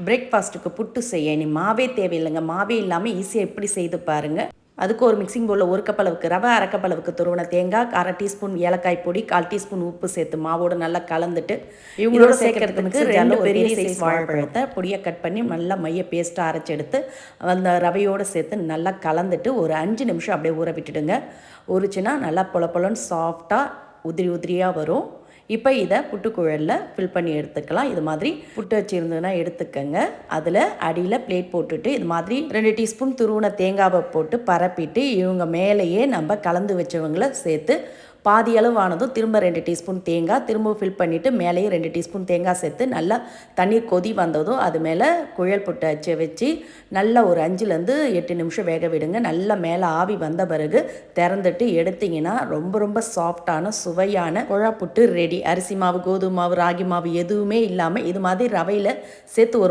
பிரேக்ஃபாஸ்ட்டுக்கு புட்டு செய்ய இனி மாவே தேவையில்லைங்க. மாவே இல்லாமல் ஈஸியாக எப்படி செய்து பாருங்கள். அதுக்கு ஒரு மிக்சிங் பவுலில் 1 கப் அளவுக்கு ரவை, 1/2 கப் அளவுக்கு துருவன தேங்காய், 1/2 டீஸ்பூன் ஏலக்காய் பொடி, 1/4 டீஸ்பூன் உப்பு சேர்த்து மாவோடு நல்லா கலந்துட்டு இவங்களோட சேர்க்கறதுக்கு 2 பெரிய சைஸ் வாழைப்பழத்தை பொடியை கட் பண்ணி நல்லா மைய பேஸ்ட்டாக அரைச்சி எடுத்து அந்த ரவையோடு சேர்த்து நல்லா கலந்துட்டு ஒரு 5 நிமிஷம் அப்படியே ஊற விட்டுடுங்க. ஊறிச்சுன்னா நல்லா பொலன்னு சாஃப்டாக உதிரியாக வரும். இப்போ இதை புட்டுக்குழலில் ஃபில் பண்ணி எடுத்துக்கலாம். இது மாதிரி புட்டு வச்சுருந்ததுன்னா எடுத்துக்கங்க. அதில் அடியில் பிளேட் போட்டுட்டு இது மாதிரி 2 டீஸ்பூன் துருவின தேங்காவை போட்டு பரப்பிட்டு இவங்க மேலேயே நம்ம கலந்து வச்சவங்களை சேர்த்து பாதி அளவானதும் திரும்ப 2 டீஸ்பூன் தேங்காய் திரும்ப ஃபில் பண்ணிவிட்டு மேலேயே 2 டீஸ்பூன் தேங்காய் சேர்த்து நல்லா தண்ணீர் கொதி வந்ததும் அது மேலே குழல் புட்டு அச்சை வச்சு நல்லா ஒரு 5லேருந்து 8 நிமிஷம் வேக விடுங்க. நல்லா மேலே ஆவி வந்த பிறகு திறந்துட்டு எடுத்திங்கன்னா ரொம்ப சாஃப்டான சுவையான குழா புட்டு ரெடி. அரிசி மாவு, கோதுமை மாவு, ராகி மாவு எதுவுமே இல்லாமல் இது மாதிரி ரவையில் சேர்த்து ஒரு